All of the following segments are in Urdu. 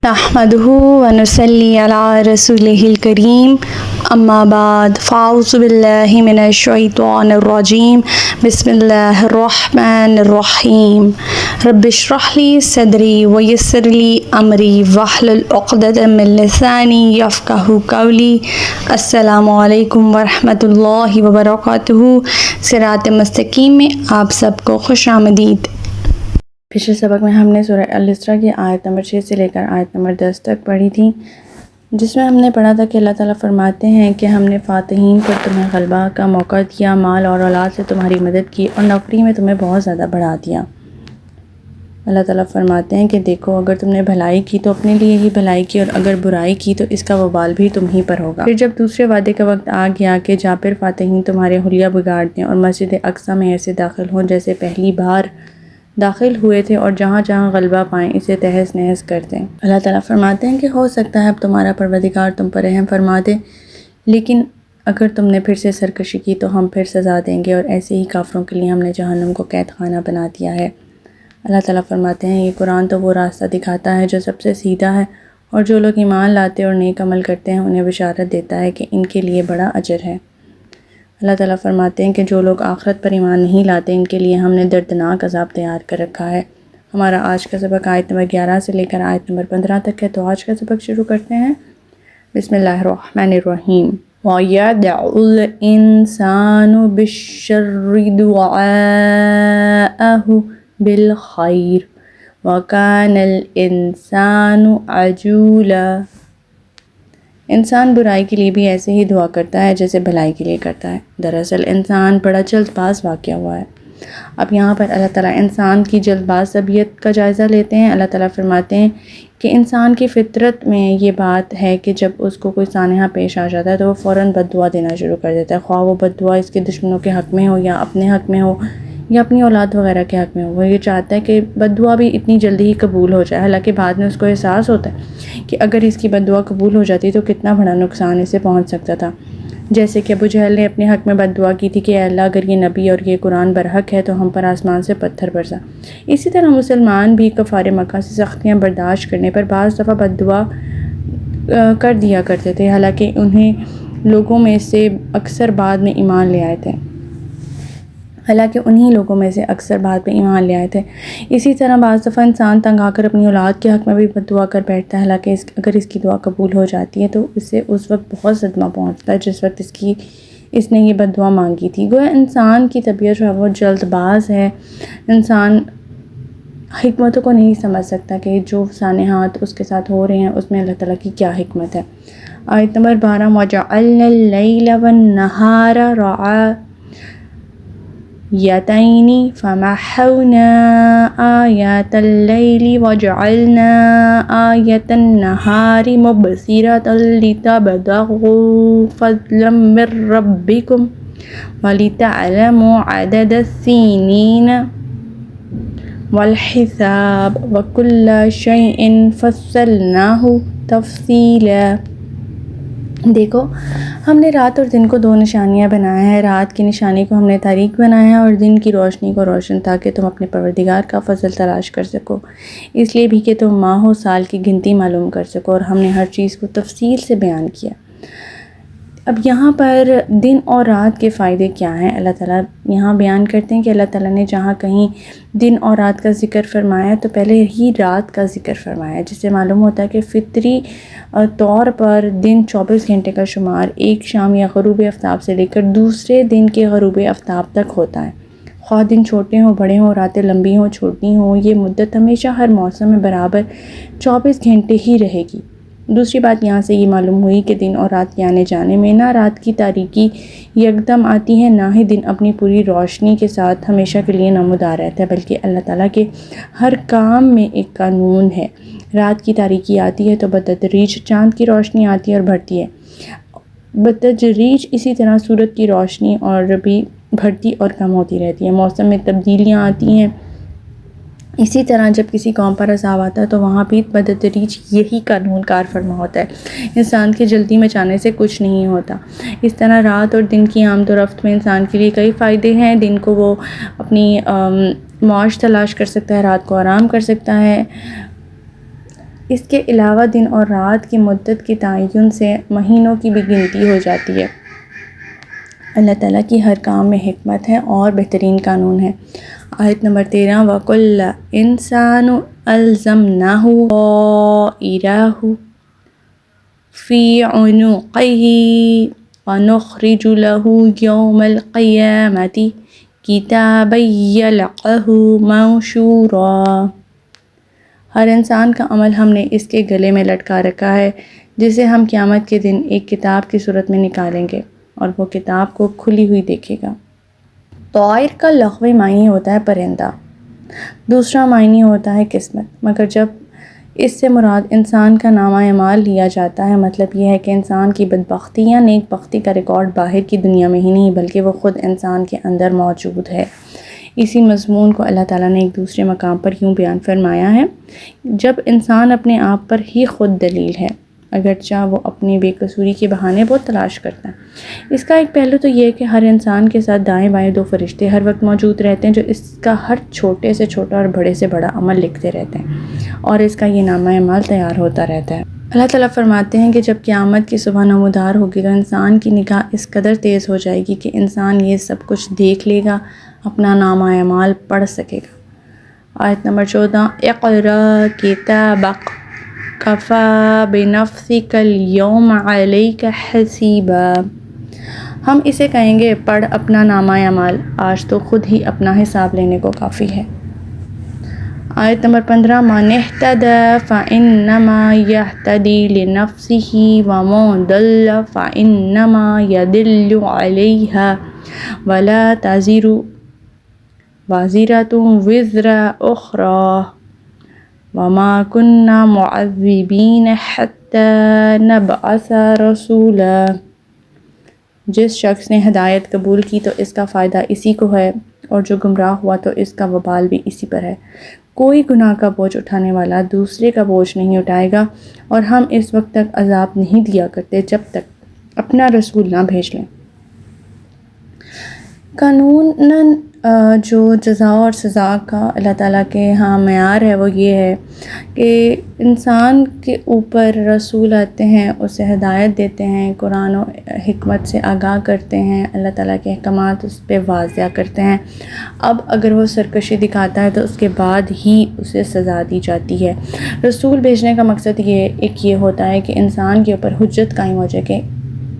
نحمده ونصلي على رسوله الكريم اما بعد فاعوذ بالله من الشيطان الرجيم بسم الله الرحمن الرحيم رب اشرح لي صدري ويسر لي امري واحلل عقدة من لساني يفقهوا قولي السلام علیکم ورحمۃ اللہ وبرکاتہ۔ صراط مستقیم میں آپ سب کو خوش آمدید۔ پچھلے سبق میں ہم نے سورہ الاسراء کی آیت نمبر 6 سے لے کر آیت نمبر 10 تک پڑھی تھی، جس میں ہم نے پڑھا تھا کہ اللہ تعالیٰ فرماتے ہیں کہ ہم نے فاتحین پر تمہیں غلبہ کا موقع دیا، مال اور اولاد سے تمہاری مدد کی اور نوکری میں تمہیں بہت زیادہ بڑھا دیا۔ اللہ تعالیٰ فرماتے ہیں کہ دیکھو، اگر تم نے بھلائی کی تو اپنے لیے ہی بھلائی کی، اور اگر برائی کی تو اس کا وبال بھی تم ہی پر ہوگا۔ پھر جب دوسرے وعدے کا وقت آ گیا کہ جابر فاتحین تمہارے حلیہ بگاڑ دیں اور مسجد اقصیٰ میں ایسے داخل ہوں جیسے پہلی بار داخل ہوئے تھے، اور جہاں جہاں غلبہ پائیں اسے تہس نہس کر دیں۔ اللہ تعالیٰ فرماتے ہیں کہ ہو سکتا ہے اب تمہارا پروردگار تم پر رحم فرما دے، لیکن اگر تم نے پھر سے سرکشی کی تو ہم پھر سزا دیں گے، اور ایسے ہی کافروں کے لیے ہم نے جہنم کو قید خانہ بنا دیا ہے۔ اللہ تعالیٰ فرماتے ہیں یہ قرآن تو وہ راستہ دکھاتا ہے جو سب سے سیدھا ہے، اور جو لوگ ایمان لاتے اور نیک عمل کرتے ہیں انہیں بشارت دیتا ہے کہ ان کے لیے بڑا اجر ہے۔ اللہ تعالیٰ فرماتے ہیں کہ جو لوگ آخرت پر ایمان نہیں لاتے ان کے لیے ہم نے دردناک عذاب تیار کر رکھا ہے۔ ہمارا آج کا سبق آیت نمبر 11 سے لے کر آیت نمبر 15 تک ہے، تو آج کا سبق شروع کرتے ہیں۔ بسم اللہ الرحمن الرحیم۔ وَيَدْعُ الْإِنسَانُ بِالشَّرِّ دُعَاءَهُ بِالْخَيْرِ وَكَانَ الْإِنسَانُ عَجُولًا۔ انسان برائی کے لیے بھی ایسے ہی دعا کرتا ہے جیسے بھلائی کے لیے کرتا ہے۔ دراصل انسان بڑا جلد باز واقع ہوا ہے۔ اب یہاں پر اللہ تعالیٰ انسان کی جلد باز طبیعت کا جائزہ لیتے ہیں۔ اللہ تعالیٰ فرماتے ہیں کہ انسان کی فطرت میں یہ بات ہے کہ جب اس کو کوئی سانحہ پیش آ جاتا ہے تو وہ فوراً بد دعا دینا شروع کر دیتا ہے، خواہ وہ بد دعا اس کے دشمنوں کے حق میں ہو یا اپنے حق میں ہو یا اپنی اولاد وغیرہ کے حق میں ہو۔ وہ یہ چاہتا ہے کہ بد دعا بھی اتنی جلدی ہی قبول ہو جائے، حالانکہ بعد میں اس کو احساس ہوتا ہے کہ اگر اس کی بد دعا قبول ہو جاتی تو کتنا بڑا نقصان اسے پہنچ سکتا تھا۔ جیسے کہ ابو جہل نے اپنے حق میں بد دعا کی تھی کہ اے اللہ اگر یہ نبی اور یہ قرآن برحق ہے تو ہم پر آسمان سے پتھر برسا۔ اسی طرح مسلمان بھی کفار مکہ سے سختیاں برداشت کرنے پر بعض دفعہ بد دعا کر دیا کرتے تھے، حالانکہ انہیں لوگوں میں سے اکثر بعد میں ایمان لے آئے تھے۔ اسی طرح بعض دفعہ انسان تنگ آ کر اپنی اولاد کے حق میں بھی بد دعا کر بیٹھتا ہے، حالانکہ اگر اس کی دعا قبول ہو جاتی ہے تو اسے اس وقت بہت صدمہ پہنچتا ہے جس وقت اس نے یہ بد دعا مانگی تھی۔ گویا انسان کی طبیعت جو ہے وہ جلد باز ہے۔ انسان حکمتوں کو نہیں سمجھ سکتا کہ جو سانحات اس کے ساتھ ہو رہے ہیں اس میں اللہ تعالیٰ کی کیا حکمت ہے۔ آیت نمبر 12۔ وَجَعَلْنَا اللَّيْلَ وَالنَّهَارَ آیتین فَمَحَوْنَا آیَاتَ اللَّيْلِ وَجَعَلْنَا آیَةَ النَّهَارِ مُبْصِرَةً لِتَبْتَغُوا فَضْلًا مِّن رَّبِّكُمْ وَلِتَعْلَمُوا عَدَدَ السِّنِينَ وَالْحِسَابَ وَكُلَّ شَيْءٍ فَصَّلْنَاهُ تَفْصِيلًا۔ دیکھو، ہم نے رات اور دن کو دو نشانیاں بنایا ہے۔ رات کی نشانی کو ہم نے تاریک بنایا ہے اور دن کی روشنی کو روشن، تاکہ تم اپنے پروردگار کا فضل تلاش کر سکو، اس لیے بھی کہ تم ماہ و سال کی گنتی معلوم کر سکو، اور ہم نے ہر چیز کو تفصیل سے بیان کیا۔ اب یہاں پر دن اور رات کے فائدے کیا ہیں اللہ تعالیٰ یہاں بیان کرتے ہیں کہ اللہ تعالیٰ نے جہاں کہیں دن اور رات کا ذکر فرمایا تو پہلے ہی رات کا ذکر فرمایا، جس سے معلوم ہوتا ہے کہ فطری طور پر دن 24 گھنٹے کا شمار ایک شام یا غروب آفتاب سے لے کر دوسرے دن کے غروب آفتاب تک ہوتا ہے۔ خواہ دن چھوٹے ہوں بڑے ہوں، راتیں لمبی ہوں چھوٹی ہوں، یہ مدت ہمیشہ ہر موسم میں برابر 24 گھنٹے ہی رہے گی۔ دوسری بات یہاں سے یہ معلوم ہوئی کہ دن اور رات کے آنے جانے میں نہ رات کی تاریکی یکدم آتی ہے، نہ ہی دن اپنی پوری روشنی کے ساتھ ہمیشہ کے لیے نمودار رہتا ہے، بلکہ اللہ تعالیٰ کے ہر کام میں ایک قانون ہے۔ رات کی تاریکی آتی ہے تو بتدریج چاند کی روشنی آتی ہے اور بڑھتی ہے، بتدریج اسی طرح سورج کی روشنی اور بھی بڑھتی اور کم ہوتی رہتی ہے۔ موسم میں تبدیلیاں آتی ہیں، اسی طرح جب کسی قوم پر عذاب آتا ہے تو وہاں بھی بتدریج یہی قانون کار فرما ہوتا ہے، انسان کے جلدی مچانے سے کچھ نہیں ہوتا۔ اس طرح رات اور دن کی آمد و رفت میں انسان کے لیے کئی فائدے ہیں۔ دن کو وہ اپنی معاش تلاش کر سکتا ہے، رات کو آرام کر سکتا ہے، اس کے علاوہ دن اور رات کی مدت کے تعین سے مہینوں کی بھی گنتی ہو جاتی ہے۔ اللہ تعالیٰ کی ہر کام میں حکمت ہے اور بہترین قانون ہے۔ آیت نمبر 13 وَكُلَّ إِنسَانٍ أَلْزَمْنَاهُ طَائِرَهُ فِي عُنُقِهِ وَنُخْرِجُ لَهُ يَوْمَ الْقِيَامَةِ كِتَابًا يَلْقَاهُ مَنشُورًا۔ ہر انسان کا عمل ہم نے اس کے گلے میں لٹکا رکھا ہے، جسے ہم قیامت کے دن ایک کتاب کی صورت میں نکالیں گے اور وہ کتاب کو کھلی ہوئی دیکھے گا۔ طائر کا لغوی معنی ہوتا ہے پرندہ، دوسرا معنی ہوتا ہے قسمت، مگر جب اس سے مراد انسان کا نامہ اعمال لیا جاتا ہے، مطلب یہ ہے کہ انسان کی بدبختی یا نیک بختی کا ریکارڈ باہر کی دنیا میں ہی نہیں بلکہ وہ خود انسان کے اندر موجود ہے۔ اسی مضمون کو اللہ تعالیٰ نے ایک دوسرے مقام پر یوں بیان فرمایا ہے، جب انسان اپنے آپ پر ہی خود دلیل ہے، اگرچہ وہ اپنی بے قصوری کے بہانے بہت تلاش کرتا ہے۔ اس کا ایک پہلو تو یہ ہے کہ ہر انسان کے ساتھ دائیں بائیں دو فرشتے ہر وقت موجود رہتے ہیں جو اس کا ہر چھوٹے سے چھوٹا اور بڑے سے بڑا عمل لکھتے رہتے ہیں اور اس کا یہ نامہ اعمال تیار ہوتا رہتا ہے۔ اللہ تعالیٰ فرماتے ہیں کہ جب قیامت کی صبح نمودار ہوگی تو انسان کی نگاہ اس قدر تیز ہو جائے گی کہ انسان یہ سب کچھ دیکھ لے گا، اپنا نامہ اعمال پڑھ سکے گا۔ آیت نمبر 14 اقرأ کتابک کفیٰ بنفسک اليوم علیک حسیبا۔ ہم اسے کہیں گے پڑھ اپنا نامہ اعمال، آج تو خود ہی اپنا حساب لینے کو کافی ہے۔ آیت نمبر 15 من اہتدی فإنما یہتدی لنفسہ ومن ضل فإنما یضل علیہا ولا تزر وازرۃ وزر اخری وما كنا معذبین حتی نبعث رسولا۔ جس شخص نے ہدایت قبول کی تو اس کا فائدہ اسی کو ہے اور جو گمراہ ہوا تو اس کا وبال بھی اسی پر ہے۔ کوئی گناہ کا بوجھ اٹھانے والا دوسرے کا بوجھ نہیں اٹھائے گا اور ہم اس وقت تک عذاب نہیں دیا کرتے جب تک اپنا رسول نہ بھیج لیں۔ قانوناً جو جزا اور سزا کا اللہ تعالیٰ کے ہاں معیار ہے وہ یہ ہے کہ انسان کے اوپر رسول آتے ہیں، اسے ہدایت دیتے ہیں، قرآن و حکمت سے آگاہ کرتے ہیں، اللہ تعالیٰ کے احکامات اس پہ واضح کرتے ہیں۔ اب اگر وہ سرکشی دکھاتا ہے تو اس کے بعد ہی اسے سزا دی جاتی ہے۔ رسول بھیجنے کا مقصد یہ ہوتا ہے کہ انسان کے اوپر حجت قائم ہو جائے کہ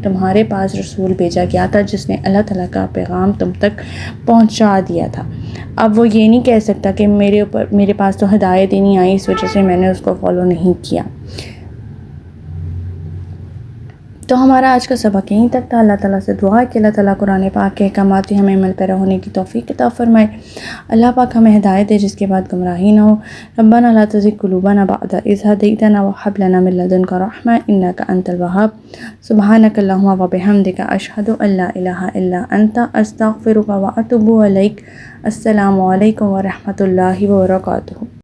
تمہارے پاس رسول بھیجا گیا تھا جس نے اللہ تعالیٰ کا پیغام تم تک پہنچا دیا تھا۔ اب وہ یہ نہیں کہہ سکتا کہ میرے پاس تو ہدایت ہی نہیں آئی، اس وجہ سے میں نے اس کو فالو نہیں کیا۔ تو ہمارا آج کا سبق یہیں تک تھا۔ اللہ تعالیٰ سے دعا ہے کہ اللہ تعالیٰ قرآن پاک کے احکامات ہمیں عمل پیرا ہونے کی توفیق عطا فرمائے۔ اللہ پاک ہمیں ہدایت دے جس کے بعد گمراہی نہ ہو۔ ربنا لا تزغ قلوبنا بعد إذ هديتنا وهب لنا من لدنك رحمة إنك أنت الوهاب سبحانك اللهم وبحمدك أشهد أن لا إله إلا أنت أستغفرك وأتوب إليك۔ السلام علیکم ورحمۃ اللہ وبرکاتہ۔